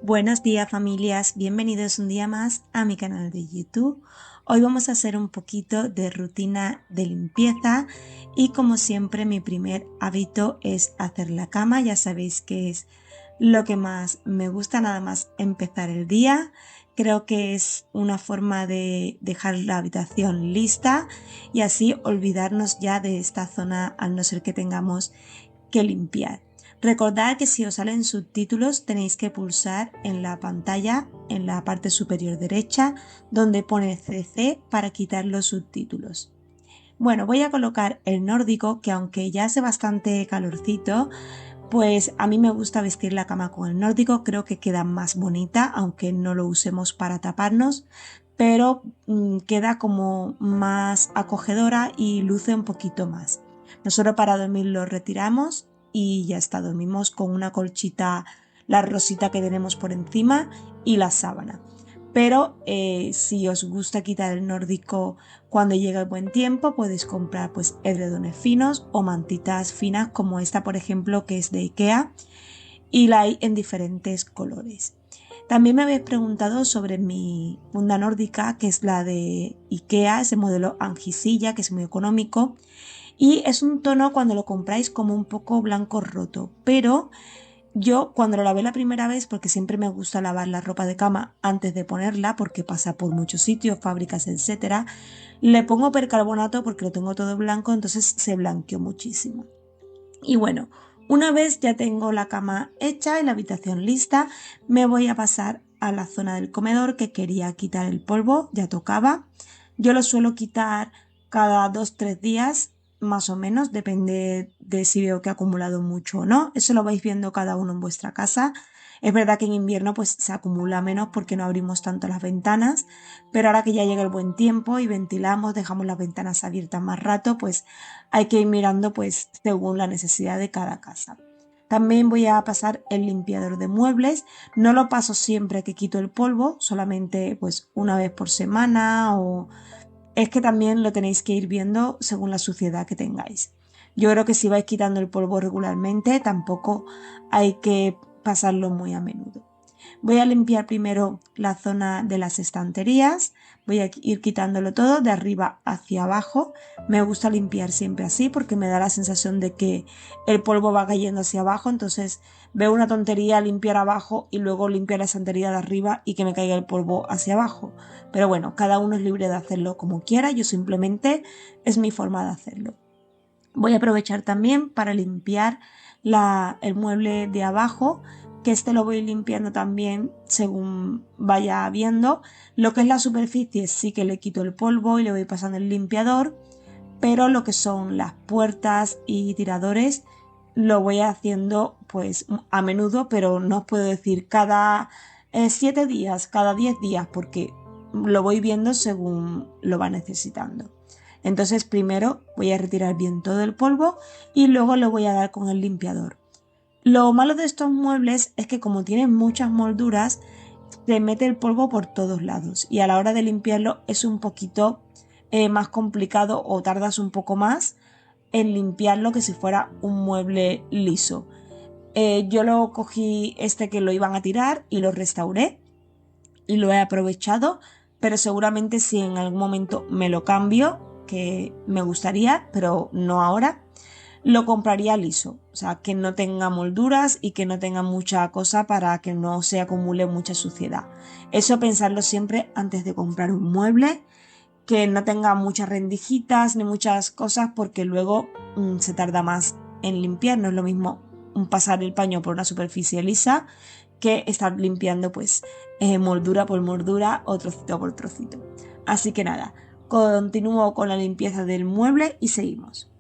Buenos días familias, bienvenidos un día más a mi canal de YouTube. Hoy vamos a hacer un poquito de rutina de limpieza y como siempre mi primer hábito es hacer la cama. Ya sabéis que es lo que más me gusta nada más empezar el día. Creo que es una forma de dejar la habitación lista y así olvidarnos ya de esta zona al no ser que tengamos que limpiar. Recordad que si os salen subtítulos tenéis que pulsar en la pantalla en la parte superior derecha donde pone CC para quitar los subtítulos. Bueno, voy a colocar el nórdico, que aunque ya hace bastante calorcito, pues a mí me gusta vestir la cama con el nórdico, creo que queda más bonita, aunque no lo usemos para taparnos, pero queda como más acogedora y luce un poquito más. Nosotros para dormir lo retiramos y ya está, dormimos con una colchita, la rosita que tenemos por encima y la sábana. Pero si os gusta quitar el nórdico cuando llega el buen tiempo, podéis comprar pues edredones finos o mantitas finas como esta, por ejemplo, que es de IKEA y la hay en diferentes colores. También me habéis preguntado sobre mi funda nórdica, que es la de IKEA, ese modelo Angisilla, que es muy económico y es un tono cuando lo compráis como un poco blanco roto, pero yo cuando lo lavé la primera vez, porque siempre me gusta lavar la ropa de cama antes de ponerla, porque pasa por muchos sitios, fábricas, etcétera, le pongo percarbonato porque lo tengo todo blanco, entonces se blanqueó muchísimo. Y bueno, una vez ya tengo la cama hecha y la habitación lista, me voy a pasar a la zona del comedor que quería quitar el polvo, ya tocaba. Yo lo suelo quitar cada 2 o 3 días, más o menos, depende de si veo que ha acumulado mucho o no. Eso lo vais viendo cada uno en vuestra casa. Es verdad que en invierno pues se acumula menos porque no abrimos tanto las ventanas, pero ahora que ya llega el buen tiempo y ventilamos, dejamos las ventanas abiertas más rato, pues hay que ir mirando pues según la necesidad de cada casa. También voy a pasar el limpiador de muebles. No lo paso siempre que quito el polvo, solamente pues una vez por semana o es que también lo tenéis que ir viendo según la suciedad que tengáis. Yo creo que si vais quitando el polvo regularmente, tampoco hay que pasarlo muy a menudo. Voy a limpiar primero la zona de las estanterías, voy a ir quitándolo todo de arriba hacia abajo. Me gusta limpiar siempre así porque me da la sensación de que el polvo va cayendo hacia abajo, entonces veo una tontería limpiar abajo y luego limpiar la estantería de arriba y que me caiga el polvo hacia abajo. Pero bueno, cada uno es libre de hacerlo como quiera, yo simplemente es mi forma de hacerlo. Voy a aprovechar también para limpiar el mueble de abajo, que este lo voy limpiando también según vaya viendo. Lo que es la superficie sí que le quito el polvo y le voy pasando el limpiador, pero lo que son las puertas y tiradores lo voy haciendo pues a menudo, pero no os puedo decir cada 7 días, cada 10 días, porque lo voy viendo según lo va necesitando. Entonces primero voy a retirar bien todo el polvo y luego lo voy a dar con el limpiador. Lo malo de estos muebles es que como tienen muchas molduras, se mete el polvo por todos lados y a la hora de limpiarlo es un poquito más complicado o tardas un poco más en limpiarlo que si fuera un mueble liso. Yo lo cogí este que lo iban a tirar y lo restauré y lo he aprovechado, pero seguramente si en algún momento me lo cambio, que me gustaría, pero no ahora, lo compraría liso, o sea, que no tenga molduras y que no tenga mucha cosa para que no se acumule mucha suciedad. Eso pensarlo siempre antes de comprar un mueble, que no tenga muchas rendijitas ni muchas cosas porque luego se tarda más en limpiar, no es lo mismo pasar el paño por una superficie lisa que estar limpiando pues moldura por moldura o trocito por trocito. Así que nada, continúo con la limpieza del mueble y seguimos.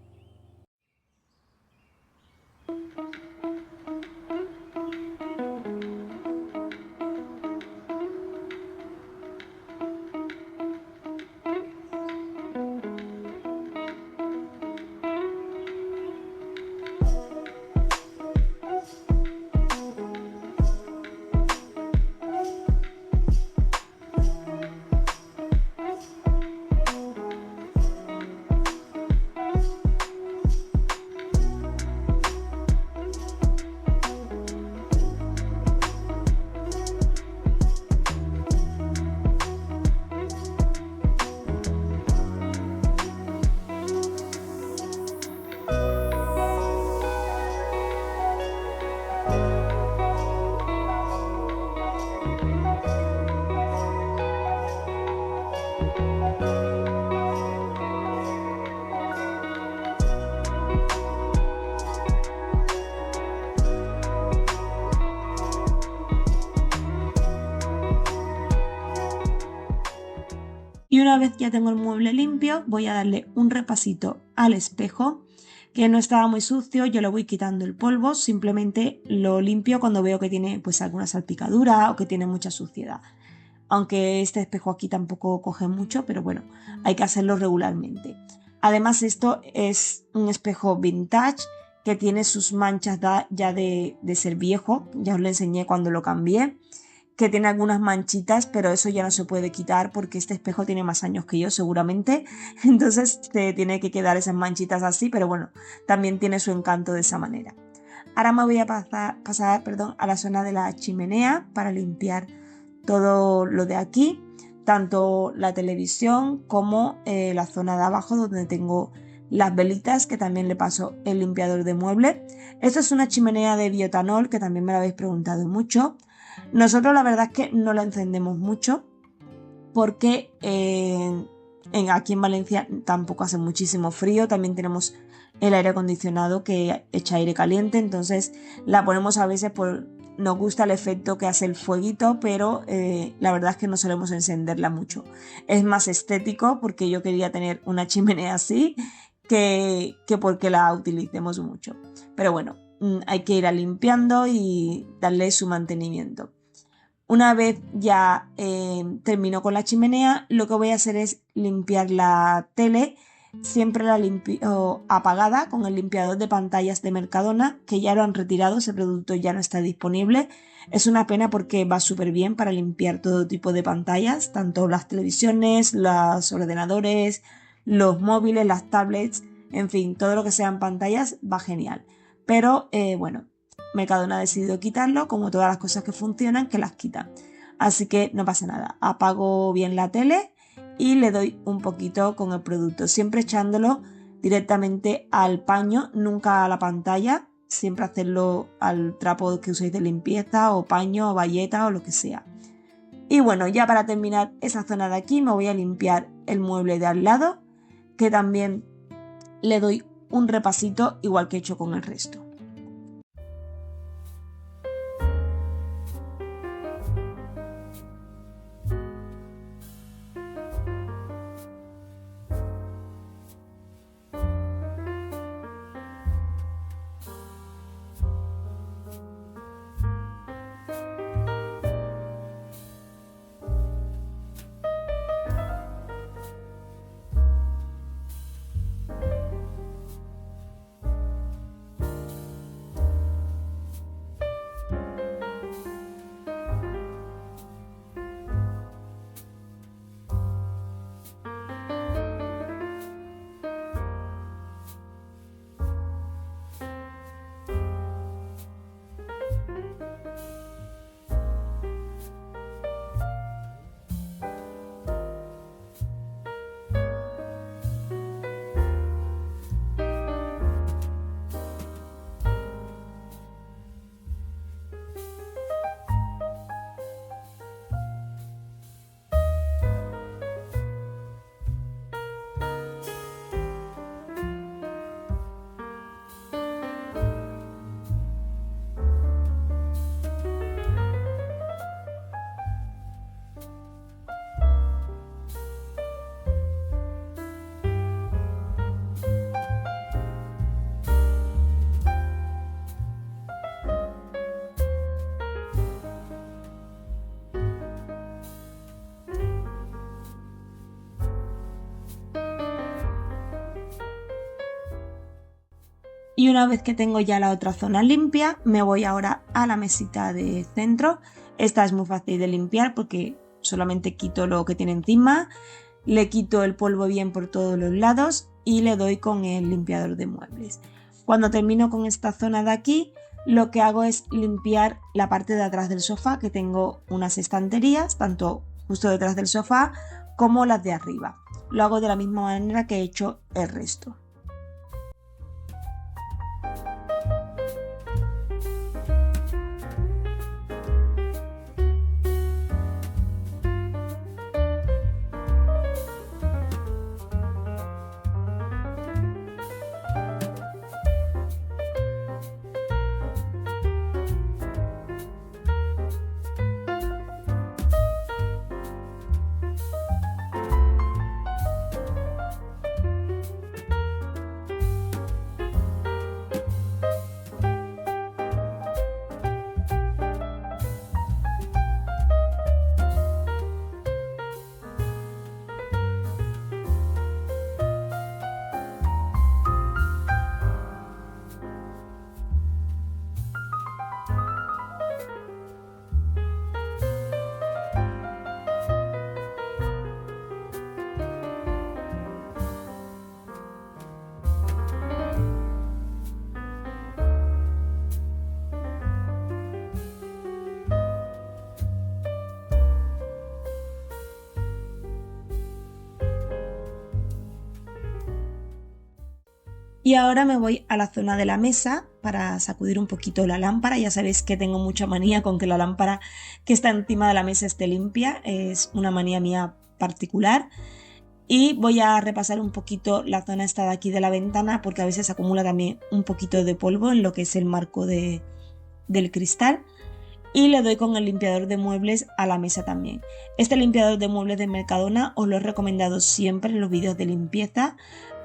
una vez ya tengo el mueble limpio, voy a darle un repasito al espejo, que no estaba muy sucio. Yo le voy quitando el polvo, simplemente lo limpio cuando veo que tiene pues alguna salpicadura o que tiene mucha suciedad. Aunque este espejo aquí tampoco coge mucho, pero bueno, hay que hacerlo regularmente. Además, esto es un espejo vintage que tiene sus manchas ya de ser viejo. Ya os lo enseñé cuando lo cambié, que tiene algunas manchitas, pero eso ya no se puede quitar porque este espejo tiene más años que yo seguramente. Entonces te tiene que quedar esas manchitas así, pero bueno, también tiene su encanto de esa manera. Ahora me voy a pasar a la zona de la chimenea para limpiar todo lo de aquí, tanto la televisión como la zona de abajo donde tengo las velitas, que también le paso el limpiador de mueble. Esto es una chimenea de bioetanol, que también me lo habéis preguntado mucho. Nosotros la verdad es que no la encendemos mucho porque aquí en Valencia tampoco hace muchísimo frío. También tenemos el aire acondicionado que echa aire caliente, entonces la ponemos a veces nos gusta el efecto que hace el fueguito, pero la verdad es que no solemos encenderla mucho. Es más estético porque yo quería tener una chimenea así que porque la utilicemos mucho. Pero bueno, hay que ir limpiando y darle su mantenimiento. Una vez ya termino con la chimenea, lo que voy a hacer es limpiar la tele. Siempre la limpio apagada con el limpiador de pantallas de Mercadona, que ya lo han retirado, ese producto ya no está disponible. Es una pena porque va súper bien para limpiar todo tipo de pantallas, tanto las televisiones, los ordenadores, los móviles, las tablets, en fin, todo lo que sean pantallas va genial. Pero bueno, Mercadona ha decidido quitarlo, como todas las cosas que funcionan, que las quita. Así que no pasa nada, apago bien la tele y le doy un poquito con el producto, siempre echándolo directamente al paño, nunca a la pantalla, siempre hacerlo al trapo que uséis de limpieza o paño o bayeta o lo que sea. Y bueno, ya para terminar esa zona de aquí me voy a limpiar el mueble de al lado, que también le doy un repasito igual que he hecho con el resto. Y una vez que tengo ya la otra zona limpia, me voy ahora a la mesita de centro. Esta es muy fácil de limpiar porque solamente quito lo que tiene encima, le quito el polvo bien por todos los lados y le doy con el limpiador de muebles. Cuando termino con esta zona de aquí, lo que hago es limpiar la parte de atrás del sofá, que tengo unas estanterías, tanto justo detrás del sofá como las de arriba. Lo hago de la misma manera que he hecho el resto. Y ahora me voy a la zona de la mesa para sacudir un poquito la lámpara. Ya sabéis que tengo mucha manía con que la lámpara que está encima de la mesa esté limpia. Es una manía mía particular. Y voy a repasar un poquito la zona esta de aquí de la ventana porque a veces acumula también un poquito de polvo en lo que es el marco del cristal. Y le doy con el limpiador de muebles a la mesa también. Este limpiador de muebles de Mercadona os lo he recomendado siempre en los vídeos de limpieza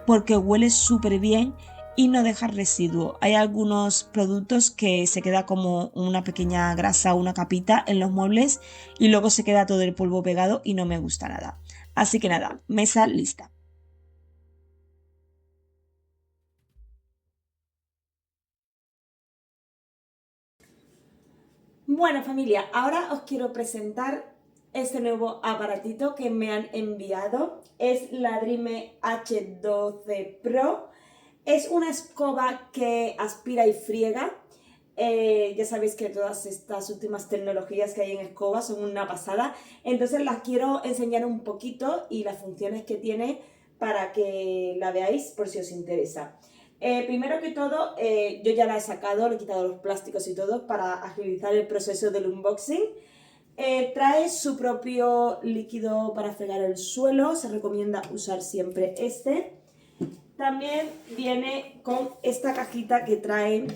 porque huele súper bien y no deja residuo. Hay algunos productos que se queda como una pequeña grasa, una capita en los muebles y luego se queda todo el polvo pegado y no me gusta nada. Así que nada, mesa lista. Bueno, familia, ahora os quiero presentar este nuevo aparatito que me han enviado. Es la Dreame H12 Pro. Es una escoba que aspira y friega. Ya sabéis que todas estas últimas tecnologías que hay en escobas son una pasada. Entonces las quiero enseñar un poquito y las funciones que tiene para que la veáis por si os interesa. Primero que todo, yo ya la he sacado, le he quitado los plásticos y todo para agilizar el proceso del unboxing. Trae su propio líquido para fregar el suelo, se recomienda usar siempre este. También viene con esta cajita que trae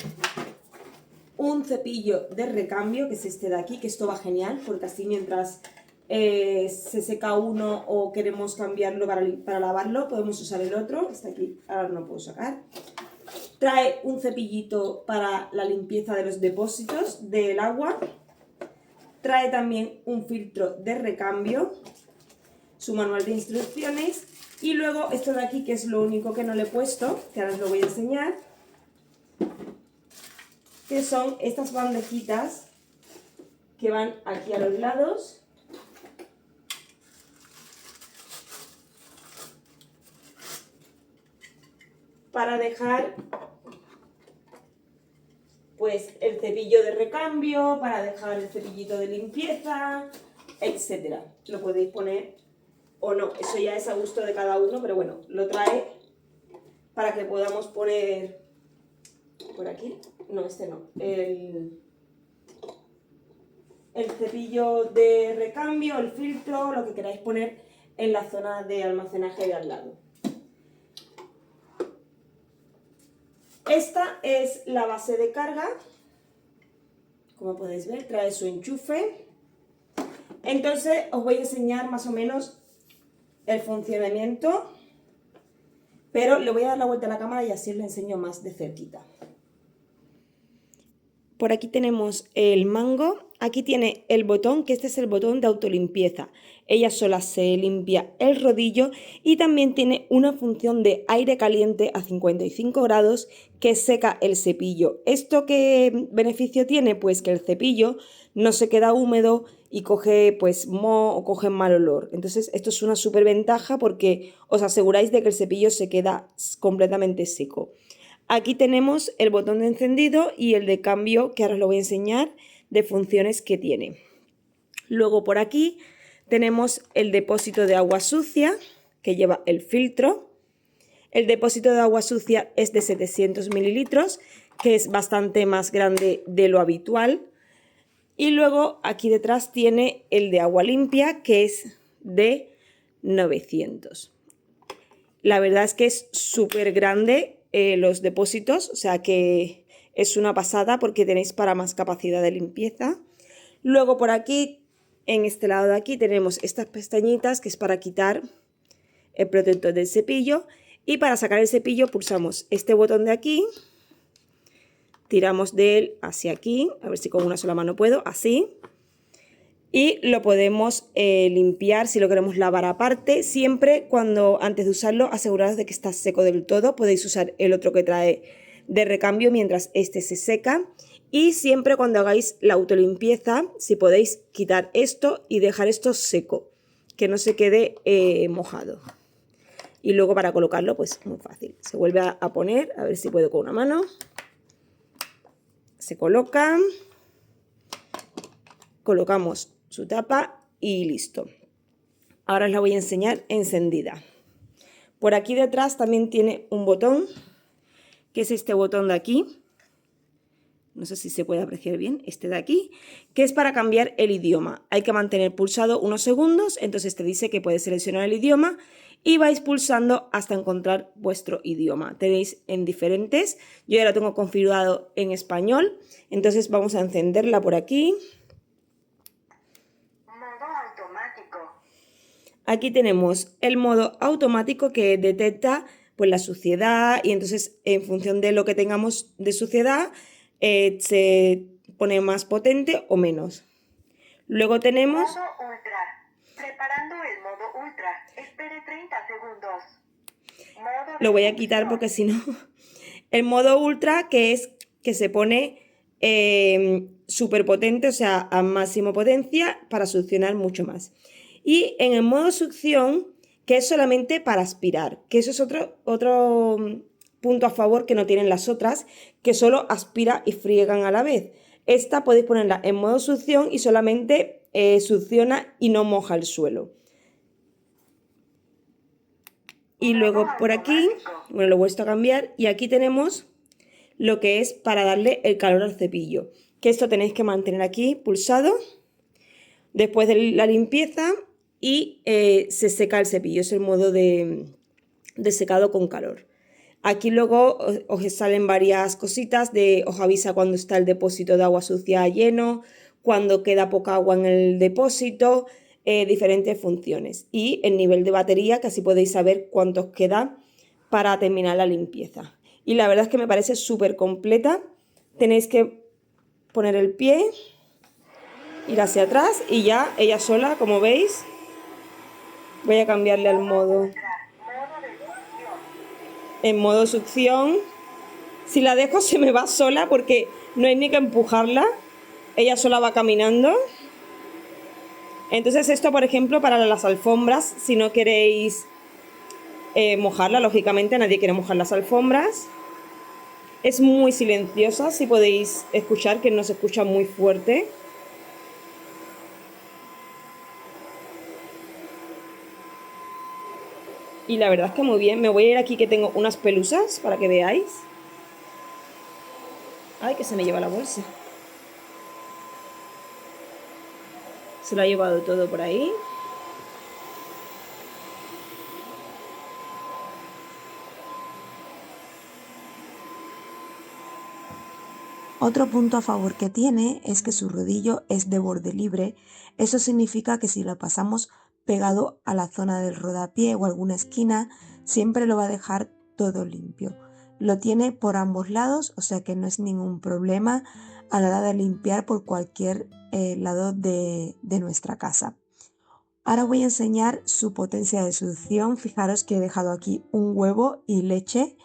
un cepillo de recambio, que es este de aquí, que esto va genial, porque así mientras se seca uno o queremos cambiarlo para lavarlo, podemos usar el otro. Está aquí, ahora no lo puedo sacar. Trae un cepillito para la limpieza de los depósitos del agua. Trae también un filtro de recambio, su manual de instrucciones y luego esto de aquí, que es lo único que no le he puesto, que ahora os lo voy a enseñar, que son estas bandejitas que van aquí a los lados. Para dejar pues el cepillo de recambio, para dejar el cepillito de limpieza, etcétera. Lo podéis poner o no, eso ya es a gusto de cada uno, pero bueno, lo trae para que podamos poner por aquí, no, este no, el cepillo de recambio, el filtro, lo que queráis poner en la zona de almacenaje de al lado. Esta es la base de carga, como podéis ver, trae su enchufe. Entonces os voy a enseñar más o menos el funcionamiento, pero le voy a dar la vuelta a la cámara y así os lo enseño más de cerquita. Por aquí tenemos el mango, aquí tiene el botón, que este es el botón de autolimpieza. Ella sola se limpia el rodillo y también tiene una función de aire caliente a 55 grados que seca el cepillo. ¿Esto qué beneficio tiene? Pues que el cepillo no se queda húmedo y coge pues moho o coge mal olor. Entonces esto es una súper ventaja porque os aseguráis de que el cepillo se queda completamente seco. Aquí tenemos el botón de encendido y el de cambio, que ahora os lo voy a enseñar, de funciones que tiene. Luego por aquí tenemos el depósito de agua sucia, que lleva el filtro. El depósito de agua sucia es de 700 mililitros, que es bastante más grande de lo habitual. Y luego aquí detrás tiene el de agua limpia, que es de 900. La verdad es que es súper grande los depósitos, o sea que es una pasada porque tenéis para más capacidad de limpieza. Luego por aquí, en este lado de aquí, tenemos estas pestañitas que es para quitar el protector del cepillo y para sacar el cepillo pulsamos este botón de aquí, tiramos de él hacia aquí, a ver si con una sola mano puedo, así. Y lo podemos limpiar si lo queremos lavar aparte. Siempre cuando antes de usarlo aseguraos de que está seco del todo. Podéis usar el otro que trae de recambio mientras este se seca. Y siempre cuando hagáis la autolimpieza, si podéis quitar esto y dejar esto seco, que no se quede mojado. Y luego para colocarlo pues muy fácil. Se vuelve a poner, a ver si puedo con una mano. Se coloca. Colocamos su tapa y listo. Ahora os la voy a enseñar encendida. Por aquí detrás también tiene un botón que es este botón de aquí. No sé si se puede apreciar bien, este de aquí, que es para cambiar el idioma. Hay que mantener pulsado unos segundos, entonces te dice que puedes seleccionar el idioma y vais pulsando hasta encontrar vuestro idioma. Tenéis en diferentes, yo ya lo tengo configurado en español, entonces vamos a encenderla por aquí. Modo automático. Aquí tenemos el modo automático que detecta pues, la suciedad y entonces en función de lo que tengamos de suciedad se pone más potente o menos. Luego tenemos... Modo ultra. Preparando el modo ultra. Espere 30 segundos. Modo Lo voy a reducción. quitar porque si no... El modo ultra que es que se pone súper potente, o sea, a máxima potencia para succionar mucho más. Y en el modo succión, que es solamente para aspirar, que eso es otro punto a favor que no tienen las otras, que solo aspira y friegan a la vez. Esta podéis ponerla en modo succión y solamente succiona y no moja el suelo. Y luego por aquí, bueno, lo he vuelto a cambiar y aquí tenemos lo que es para darle el calor al cepillo, que esto tenéis que mantener aquí pulsado después de la limpieza y se seca el cepillo, es el modo de secado con calor. Aquí luego os salen varias cositas os avisa cuando está el depósito de agua sucia lleno, cuando queda poca agua en el depósito, diferentes funciones y el nivel de batería, que así podéis saber cuánto os queda para terminar la limpieza. Y la verdad es que me parece súper completa. Tenéis que poner el pie, ir hacia atrás y ya ella sola, como veis, voy a cambiarle al modo en modo succión. Si la dejo se me va sola porque no hay ni que empujarla, ella sola va caminando. Entonces esto, por ejemplo, para las alfombras, si no queréis mojarla, lógicamente nadie quiere mojar las alfombras. Es muy silenciosa, si podéis escuchar, que no se escucha muy fuerte. Y la verdad es que muy bien. Me voy a ir aquí que tengo unas pelusas para que veáis. Ay, que se me lleva la bolsa. Se lo ha llevado todo por ahí. Otro punto a favor que tiene es que su rodillo es de borde libre. Eso significa que si lo pasamos pegado a la zona del rodapié o alguna esquina, siempre lo va a dejar todo limpio. Lo tiene por ambos lados, o sea que no es ningún problema a la hora de limpiar por cualquier lado de nuestra casa. Ahora voy a enseñar su potencia de succión. Fijaros que he dejado aquí un huevo y leche.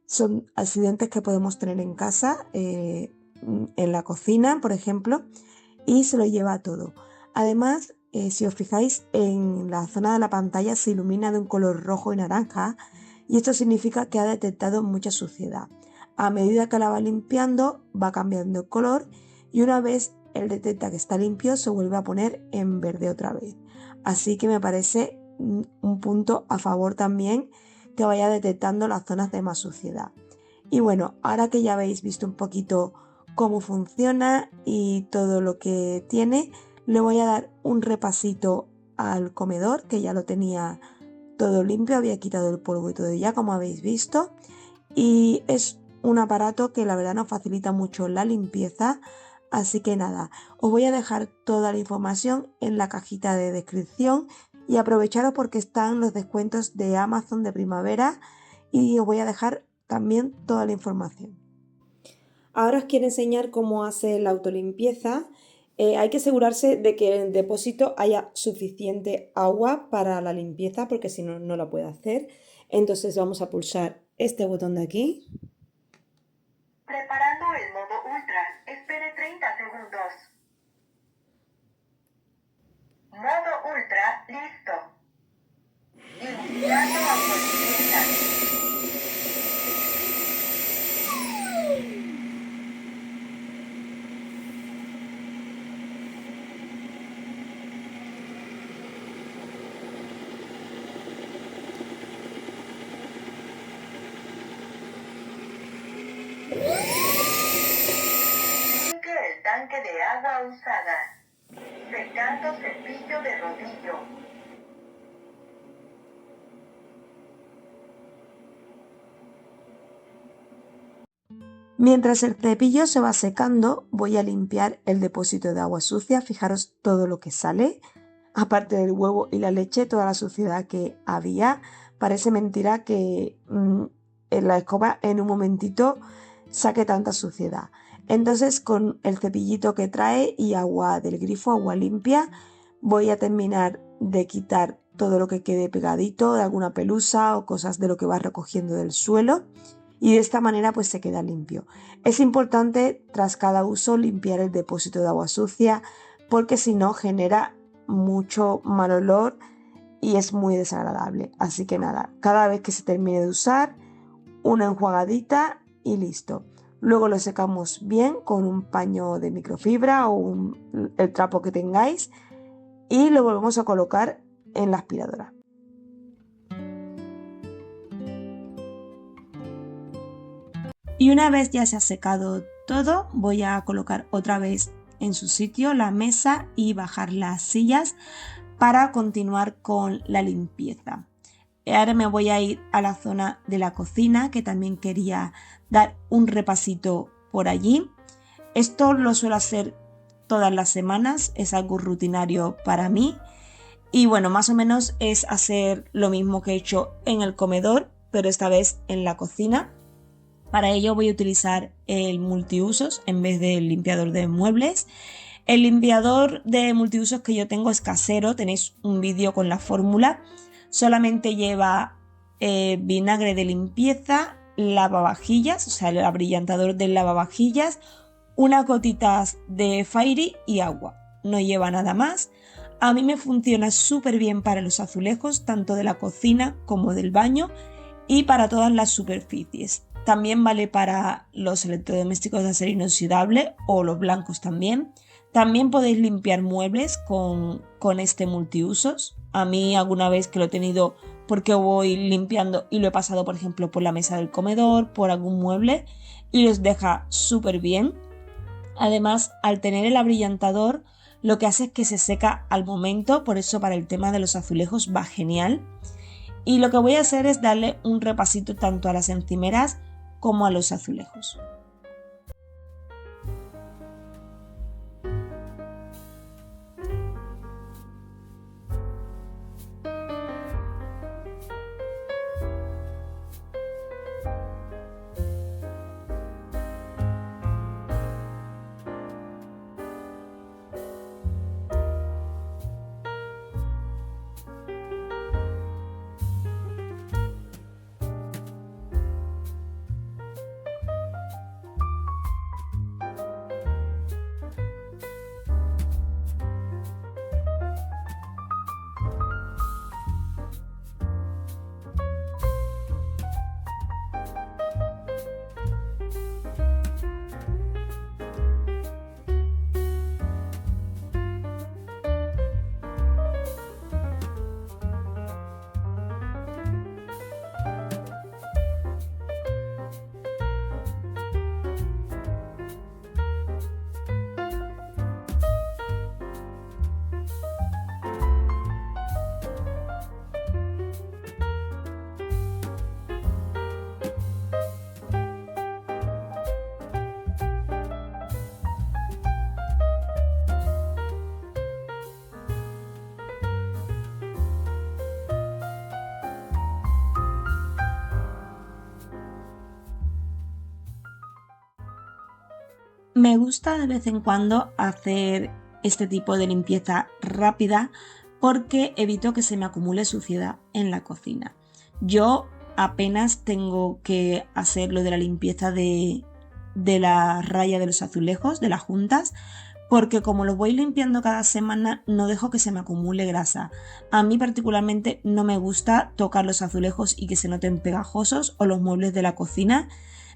Son accidentes que podemos tener en casa, en la cocina, por ejemplo, y se lo lleva todo. Además, si os fijáis, en la zona de la pantalla se ilumina de un color rojo y naranja, y esto significa que ha detectado mucha suciedad. A medida que la va limpiando, va cambiando el color, y una vez él detecta que está limpio, se vuelve a poner en verde otra vez. Así que me parece un punto a favor también que vaya detectando las zonas de más suciedad. Y bueno, ahora que ya habéis visto un poquito cómo funciona y todo lo que tiene, le voy a dar un repasito al comedor, que ya lo tenía todo limpio, había quitado el polvo y todo ya, como habéis visto. Y es un aparato que la verdad nos facilita mucho la limpieza. Así que nada, os voy a dejar toda la información en la cajita de descripción y aprovecharos porque están los descuentos de Amazon de primavera y os voy a dejar también toda la información. Ahora os quiero enseñar cómo hace la autolimpieza. Hay que asegurarse de que en el depósito haya suficiente agua para la limpieza porque si no, no la puede hacer. Entonces vamos a pulsar este botón de aquí. Preparando el modo ultra. Espere 30 segundos. Modo ultra listo. Iniciando autolimpieza. tanque de agua usada. Secando cepillo de rodillo. Mientras el cepillo se va secando, voy a limpiar el depósito de agua sucia. Fijaros todo lo que sale, aparte del huevo y la leche, toda la suciedad que había. Parece mentira que en la escoba en un momentito saque tanta suciedad. Entonces, con el cepillito que trae y agua del grifo, agua limpia, voy a terminar de quitar todo lo que quede pegadito de alguna pelusa o cosas de lo que va recogiendo del suelo. Y de esta manera pues se queda limpio. Es importante tras cada uso limpiar el depósito de agua sucia porque si no genera mucho mal olor y es muy desagradable. Así que nada, cada vez que se termine de usar, una enjuagadita y listo. Luego lo secamos bien con un paño de microfibra o el trapo que tengáis y lo volvemos a colocar en la aspiradora. Y una vez ya se ha secado todo, voy a colocar otra vez en su sitio la mesa y bajar las sillas para continuar con la limpieza. Ahora me voy a ir a la zona de la cocina, que también quería dar un repasito por allí. Esto lo suelo hacer todas las semanas, es algo rutinario para mí. Y bueno, más o menos es hacer lo mismo que he hecho en el comedor, pero esta vez en la cocina. Para ello voy a utilizar el multiusos en vez del limpiador de muebles. El limpiador de multiusos que yo tengo es casero, tenéis un vídeo con la fórmula. Solamente lleva vinagre de limpieza, lavavajillas, o sea, el abrillantador del lavavajillas, unas gotitas de Fairy y agua. No lleva nada más. A mí me funciona súper bien para los azulejos, tanto de la cocina como del baño y para todas las superficies. También vale para los electrodomésticos de acero inoxidable o los blancos también. También podéis limpiar muebles con este multiusos. A mí alguna vez que lo he tenido porque voy limpiando y lo he pasado por ejemplo por la mesa del comedor, por algún mueble y los deja súper bien. Además, al tener el abrillantador lo que hace es que se seca al momento, por eso para el tema de los azulejos va genial. Y lo que voy a hacer es darle un repasito tanto a las encimeras como a los azulejos. Me gusta de vez en cuando hacer este tipo de limpieza rápida porque evito que se me acumule suciedad en la cocina. Yo apenas tengo que hacer lo de la limpieza de la raya de los azulejos, de las juntas, porque como los voy limpiando cada semana no dejo que se me acumule grasa. A mí particularmente no me gusta tocar los azulejos y que se noten pegajosos o los muebles de la cocina.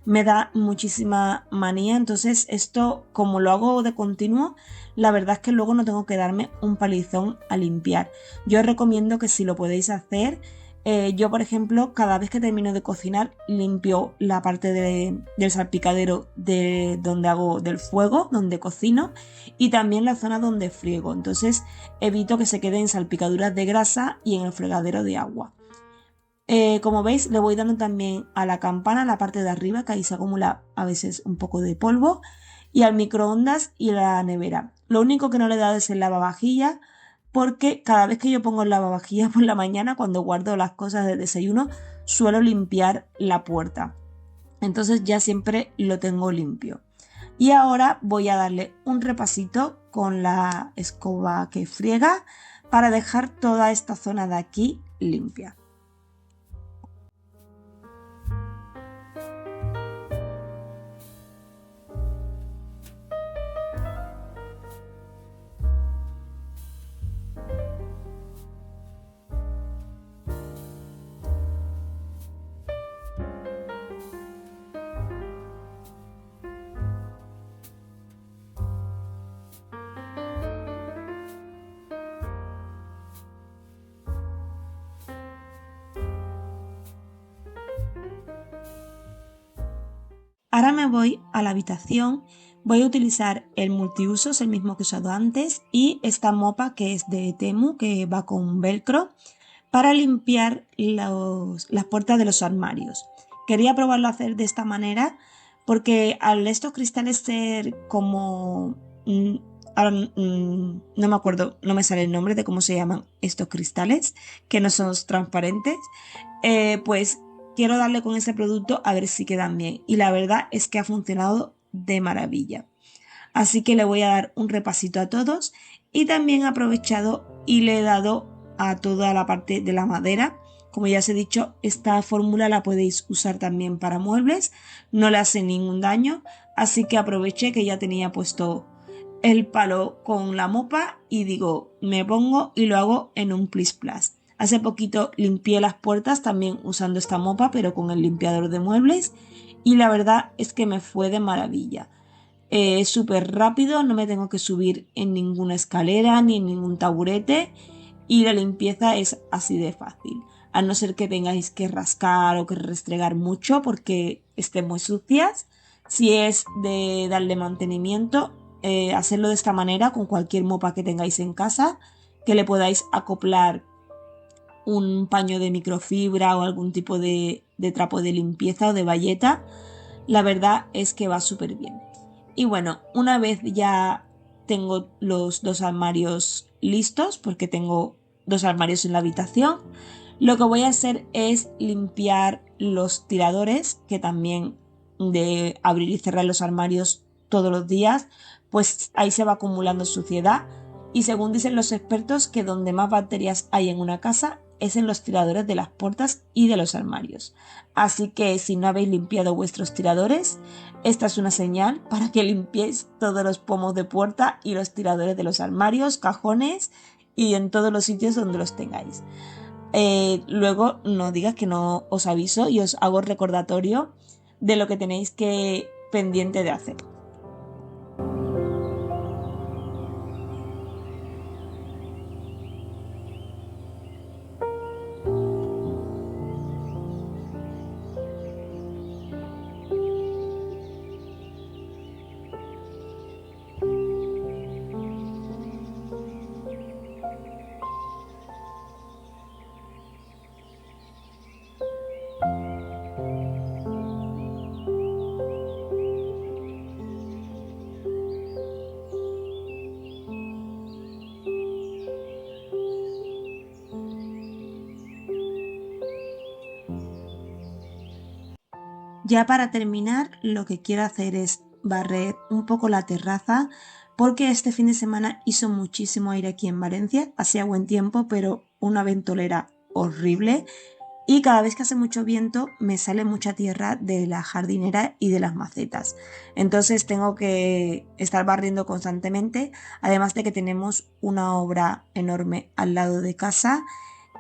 Me da muchísima manía, entonces esto como lo hago de continuo, la verdad es que luego no tengo que darme un palizón a limpiar. Yo os recomiendo que si lo podéis hacer, Yo, por ejemplo, cada vez que termino de cocinar, limpio la parte del salpicadero de donde hago del fuego, donde cocino, y también la zona donde friego. Entonces evito que se queden salpicaduras de grasa y en el fregadero de agua. Como veis, le voy dando también a la campana, la parte de arriba, que ahí se acumula a veces un poco de polvo, y al microondas y a la nevera. Lo único que no le he dado es el lavavajillas, porque cada vez que yo pongo el lavavajillas por la mañana, cuando guardo las cosas de desayuno, suelo limpiar la puerta. Entonces ya siempre lo tengo limpio. Y ahora voy a darle un repasito con la escoba que friega para dejar toda esta zona de aquí limpia. Ahora me voy a la habitación, voy a utilizar el multiusos, el mismo que he usado antes, y esta mopa que es de Temu, que va con velcro, para limpiar las puertas de los armarios. Quería probarlo a hacer de esta manera porque al estos cristales ser como... ahora no me acuerdo, no me sale el nombre de cómo se llaman estos cristales, que no son transparentes, pues quiero darle con ese producto a ver si quedan bien. Y la verdad es que ha funcionado de maravilla. Así que le voy a dar un repasito a todos y también he aprovechado y le he dado a toda la parte de la madera. Como ya os he dicho, esta fórmula la podéis usar también para muebles, no le hace ningún daño, así que aproveché que ya tenía puesto el palo con la mopa y digo, me pongo y lo hago en un plis plas. Hace poquito limpié las puertas también usando esta mopa, pero con el limpiador de muebles, y la verdad es que me fue de maravilla. Es súper rápido, no me tengo que subir en ninguna escalera ni en ningún taburete, y la limpieza es así de fácil. A no ser que tengáis que rascar o que restregar mucho porque estén muy sucias. Si es de darle mantenimiento, hacerlo de esta manera con cualquier mopa que tengáis en casa, que le podáis acoplar un paño de microfibra o algún tipo de trapo de limpieza o de bayeta. La verdad es que va súper bien. Y bueno, una vez ya tengo los dos armarios listos, porque tengo dos armarios en la habitación, lo que voy a hacer es limpiar los tiradores, que también de abrir y cerrar los armarios todos los días, pues ahí se va acumulando suciedad. Y según dicen los expertos, que donde más bacterias hay en una casa es en los tiradores de las puertas y de los armarios. Así que si no habéis limpiado vuestros tiradores, esta es una señal para que limpiéis todos los pomos de puerta y los tiradores de los armarios, cajones y en todos los sitios donde los tengáis. Luego no digas que no os aviso y os hago recordatorio de lo que tenéis que pendiente de hacer. Ya para terminar, lo que quiero hacer es barrer un poco la terraza porque este fin de semana hizo muchísimo aire aquí en Valencia, hacía buen tiempo, pero una ventolera horrible, y cada vez que hace mucho viento me sale mucha tierra de la jardinera y de las macetas. Entonces tengo que estar barriendo constantemente, además de que tenemos una obra enorme al lado de casa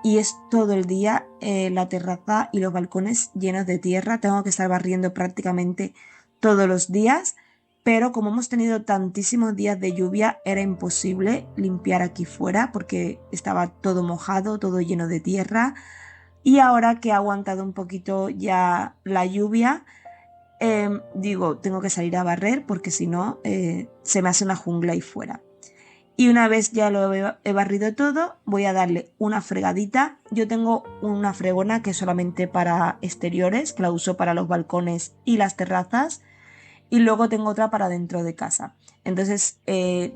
y es todo el día la terraza y los balcones llenos de tierra. Tengo que estar barriendo prácticamente todos los días, pero como hemos tenido tantísimos días de lluvia, era imposible limpiar aquí fuera porque estaba todo mojado, todo lleno de tierra. Y ahora que ha aguantado un poquito ya la lluvia, digo, tengo que salir a barrer porque si no se me hace una jungla ahí fuera. Y una vez ya lo he barrido todo, voy a darle una fregadita. Yo tengo una fregona que es solamente para exteriores, que la uso para los balcones y las terrazas. Y luego tengo otra para dentro de casa. Entonces,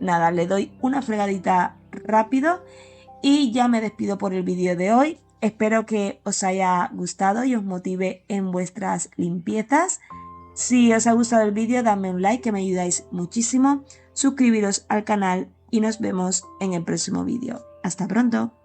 nada, le doy una fregadita rápido y ya me despido por el vídeo de hoy. Espero que os haya gustado y os motive en vuestras limpiezas. Si os ha gustado el vídeo, dadme un like que me ayudáis muchísimo. Suscribiros al canal y nos vemos en el próximo vídeo. Hasta pronto.